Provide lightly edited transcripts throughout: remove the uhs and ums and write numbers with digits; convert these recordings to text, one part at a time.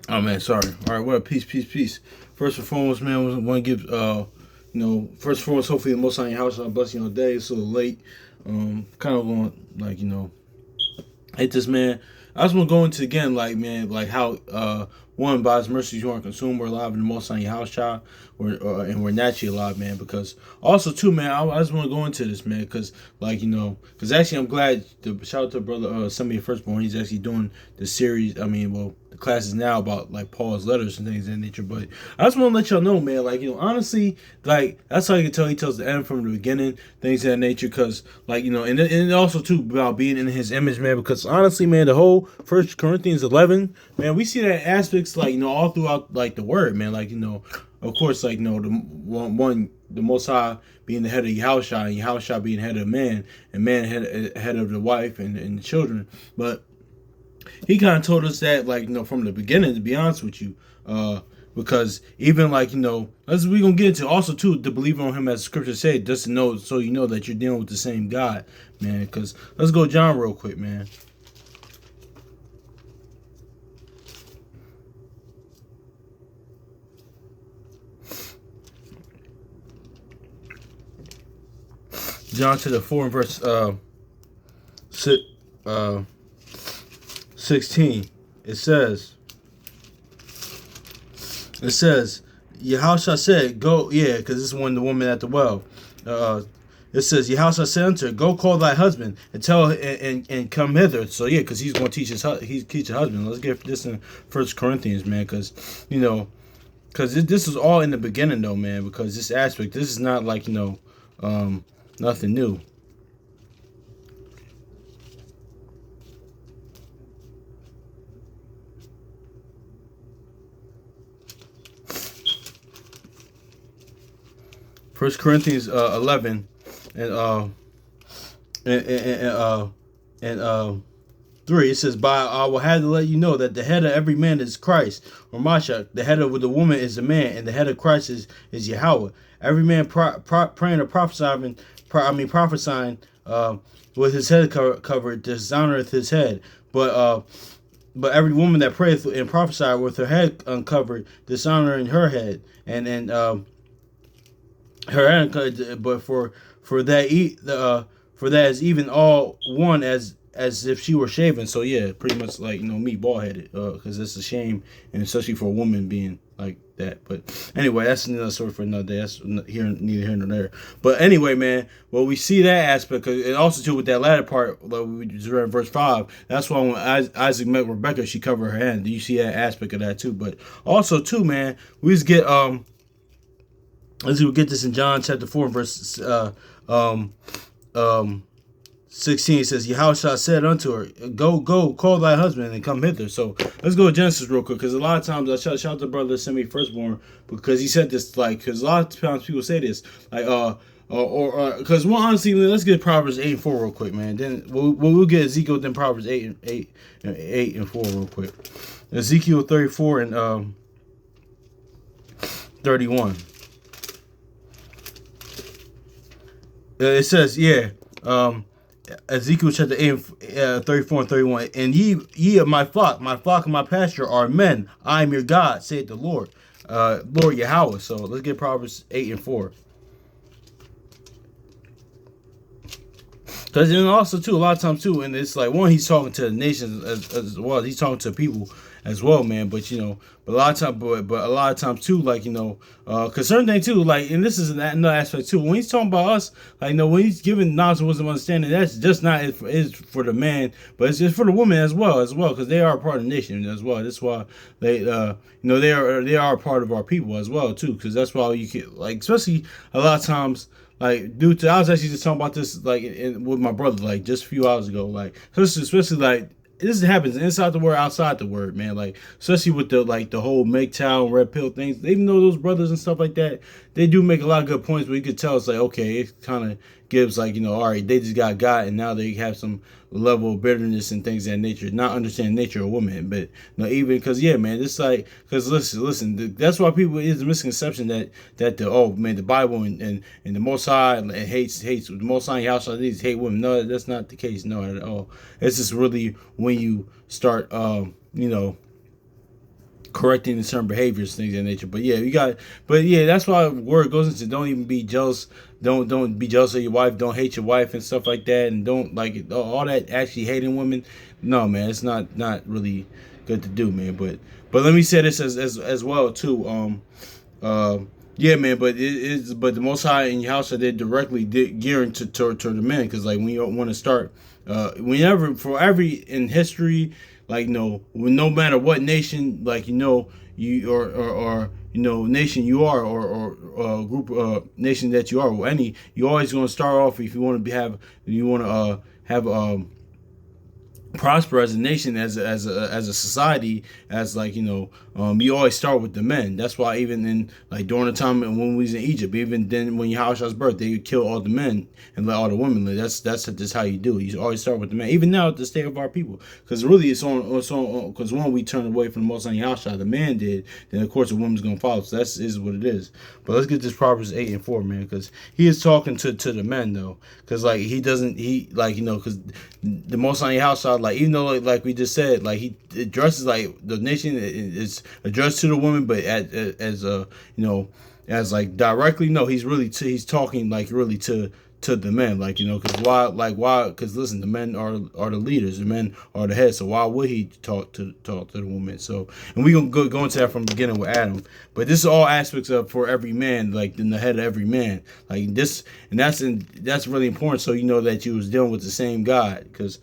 Oh man, sorry. All right, well, peace. First and foremost, man, I want to give first and foremost, hopefully the most on your house, I bless you on the day. It's a little late. Kind of going like hate this man. I just want to go into again, like man, like how one by His mercies you aren't consumed. We're alive in the Most High your house, child. And we're naturally alive, man. Because also too, man, I just want to go into this, man, because because actually I'm glad. Shout out to brother somebody firstborn. He's actually doing the series. I mean, well, the classes now about like Paul's letters and things of that nature. But I just want to let y'all know, man. Like honestly, like that's how you can tell he tells the end from the beginning, things of that nature. Because and also too about being in His image, man. Because honestly, man, the whole First Corinthians 11, man, we see that aspects like all throughout like the word, man. Like of course, like the one the Most High being the head of Yahushua, and Yahushua being head of man, and man head of the wife and the children. But he kind of told us that from the beginning, to be honest with you, because even as we gonna get into also too to believe on Him as the Scripture said, just to know so you know that you're dealing with the same God, man. Because let's go John real quick, man. John to the 4 and verse si- uh 16. It says, Yahushua said, go, yeah, because this is when the woman at the well. It says, Yahushua said unto her, go call thy husband and tell and come hither. So yeah, because he's going to teach his husband. Let's get this in First Corinthians, man, because because this is all in the beginning though, man. Because this aspect, this is not like nothing new. First Corinthians 11 and and, and 3, it says, "By I will have to let you know that the head of every man is Christ, or Mashiach. The head of the woman is a man, and the head of Christ is Yahweh. Every man praying or prophesying with his head covered dishonoreth his head. But every woman that prayeth and prophesieth with her head uncovered, dishonoring her head, and her head, but for that for that is even all one as if she were shaven." So yeah, pretty much like me bald headed, because it's a shame, and especially for a woman being like that. But anyway, that's another story for another day. That's neither here nor there. But anyway, man, well, we see that aspect, and also too with that latter part, like we just read in verse 5. That's why when Isaac met Rebecca, she covered her hand. You see that aspect of that too. But also too, man, we just get as we get this in John chapter 4, verse um, um, 16, it says, Yahushua said unto her, go, call thy husband and come hither. So let's go to Genesis real quick, because a lot of times I shout out to brother Semi Firstborn, because he said this, like, because a lot of times people say this, like, because well, honestly, let's get Proverbs 8 and 4 real quick, man. Then we'll get Ezekiel, then Proverbs 8 and 4 real quick. Ezekiel 34 and 31. It says, yeah, Ezekiel chapter 8, 34 and 31. "And ye of my flock and my pasture are men. I am your God, saith the Lord, Lord Yahweh." So let's get Proverbs 8 and 4. Because then also too, a lot of times too, and it's like one, he's talking to the nations as well. He's talking to people as well, man. But but a lot of times, but a lot of times too, like because certain thing too, like, and this is another aspect too. When he's talking about us, like when he's giving knowledge, wisdom, understanding, that's just not is for the man, but it's for the woman as well, because they are a part of the nation as well. That's why they are a part of our people as well too, because that's why you can, like, especially a lot of times, like, due to, I was actually just talking about this like with my brother like just a few hours ago, like especially like this happens inside the word, outside the word, man. Like especially with the whole MGTOW and red pill things. Even though those brothers and stuff like that, they do make a lot of good points, but you could tell it's like, okay, it kind of gives like all right, they just got and now they have some level of bitterness and things of that nature, not understanding nature of women. But even because yeah, man, it's like, because listen, that's why people is a misconception that the, oh man, the Bible and the Most High hates the Most High house these hate women. No, that's not the case. No, at all. It's just really when you start correcting certain behaviors, things of that nature. But yeah, but yeah, that's why the word goes into don't even be jealous. Don't be jealous of your wife. Don't hate your wife and stuff like that. And don't like all that actually hating women. No, man, it's not really good to do, man. But let me say this as well too. Yeah, man, but the Most High in your house are they directly gearing to the men, because like when you want to start, whenever for every in history, like no matter what nation, like you or nation you are, or group nation that you are, or any, you always gonna start off, if you want to have prosper as a nation, as a society, as like you always start with the men. That's why even in like during the time when we was in Egypt, even then when Yahushua's birth, they would kill all the men and let all the women live. That's just how you do it. You always start with the men. Even now, at the state of our people, because really it's on because when we turned away from the Most High Yahushua, the man did. Then of course the woman's gonna follow. So that's is what it is. But let's get this Proverbs 8:4, man, because he is talking to the men though, because like because the Most High Yahushua, like even though like we just said, like he addresses like the nation is addressed to the woman, but as like directly, no, he's talking like really to the men, like because why because listen, the men are the leaders, the men are the head, so why would he talk to the woman? So, and we gonna go into that from the beginning with Adam, but this is all aspects of for every man, like in the head of every man, like this, and that's really important, so you know that you was dealing with the same God, because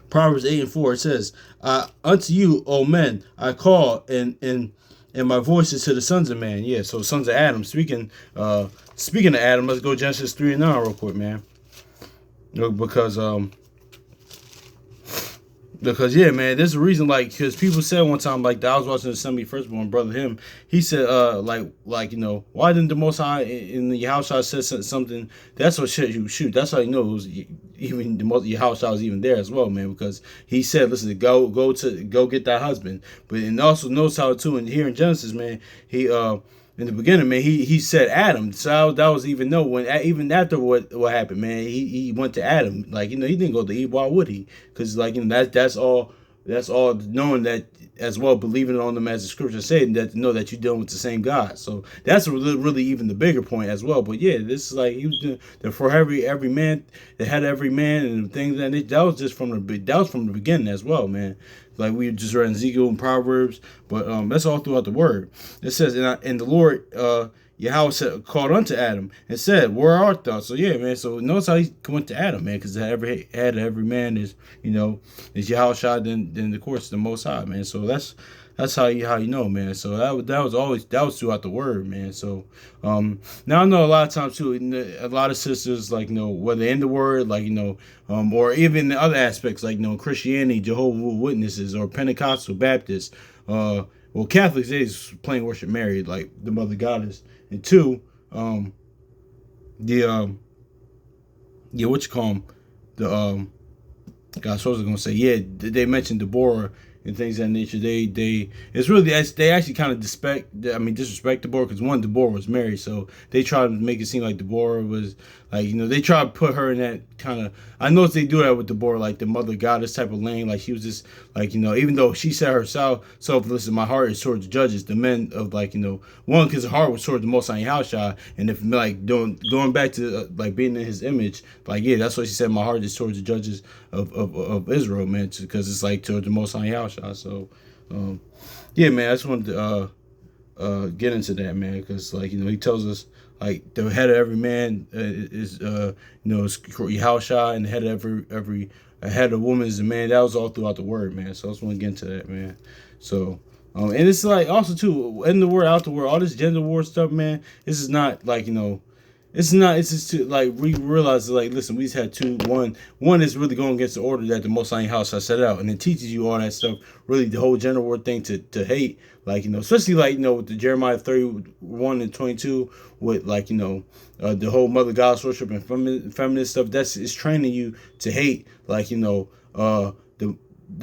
Proverbs 8:4, it says, unto you, O men, I call, and my voice is to the sons of man. Yeah, so sons of Adam. Speaking of Adam, let's go Genesis 3:9 real quick, man. Because yeah, man, there's a reason, like, because people said one time, like, I was watching the Assembly Firstborn, brother him, he said, why didn't the Most High in the Yahushua said something? That's what shoot. That's how you know it was even the Yahushua was even there as well, man, because he said, listen, go get that husband. But and also notice how too, and here in Genesis, man, he in the beginning, man, he said Adam. So that was even even after what happened, man, he went to Adam. Like, he didn't go to Eve. Why would he? Because like that's all knowing that as well, believing on them as the scripture said, that to know that you're dealing with the same God. So that's really even the bigger point as well. But yeah, this is like he was doing for every man, the head of every man, and things that was just from the beginning as well, man. Like we just read in Ezekiel and Proverbs, but that's all throughout the word. It says, and the Lord Yahweh called unto Adam and said, where art thou? So yeah, man. So notice how he went to Adam, man, because every head of every man is Yahweh, then of course the Most High, man. So that's how you know, man. So that was throughout the word, man. So now I know a lot of times too, a lot of sisters, like whether in the word, like or even the other aspects, like Christianity, Jehovah's Witnesses, or Pentecostal, Baptist, well, Catholics, they just plain worship Mary, like the Mother Goddess, and two, what you call them, the God, so I was gonna say, yeah, they mentioned Deborah and things of that nature. They actually kind of disrespect Deborah, because one, Deborah was married, so they try to make it seem like Deborah was like, they try to put her in that kind of, I noticed they do that with Deborah, like the Mother Goddess type of lane, like she was just like, even though she said herself, listen, my heart is towards the judges, the men of like, one, because her heart was towards the Most High Yahushua, and if like going back to like being in his image, like yeah, that's what she said, my heart is towards the judges of Israel, man, because it's like towards the Most High Yahushua. So yeah, man, I just wanted to get into that, man, because like he tells us like the head of every man is Yahushua, and the head of every head of woman is a man. That was all throughout the word, man. So I just want to get into that, man. So and it's like also too, in the word, out the word, all this gender war stuff, man, this is not like it's just to like we realize, like, listen, we just had two. One is really going against the order that the Most High House has set out, and it teaches you all that stuff. Really, the whole gender war thing to hate, like especially like with the Jeremiah 31:22, with like the whole Mother Goddess worship and feminist stuff. It's training you to hate, like the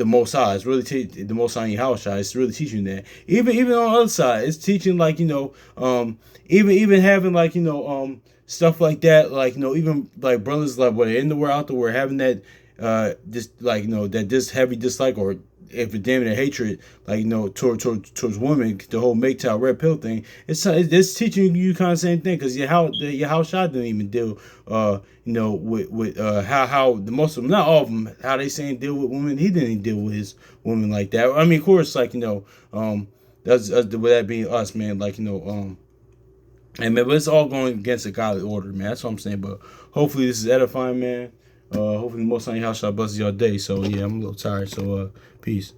Most High. It's really the Most High Yahushua. It's really teaching that. Even on the other side, it's teaching like even having like stuff like that, like even like brothers like whether in the world, out the world, having that just like that this heavy dislike or if it's damn near hatred, like, you know, towards women, the whole MGTOW red pill thing, it's teaching you kind of same thing, because your house shot didn't even deal, you know, with how the most of them, not all of them, how they saying deal with women. He didn't deal with his women like that. I mean, of course, like, you know, that's with that being us, man, like, you know, and man, but it's all going against a godly order, man. That's what I'm saying. But hopefully this is edifying, man. Hopefully the Most High House shall bless your day. So yeah, I'm a little tired. So peace.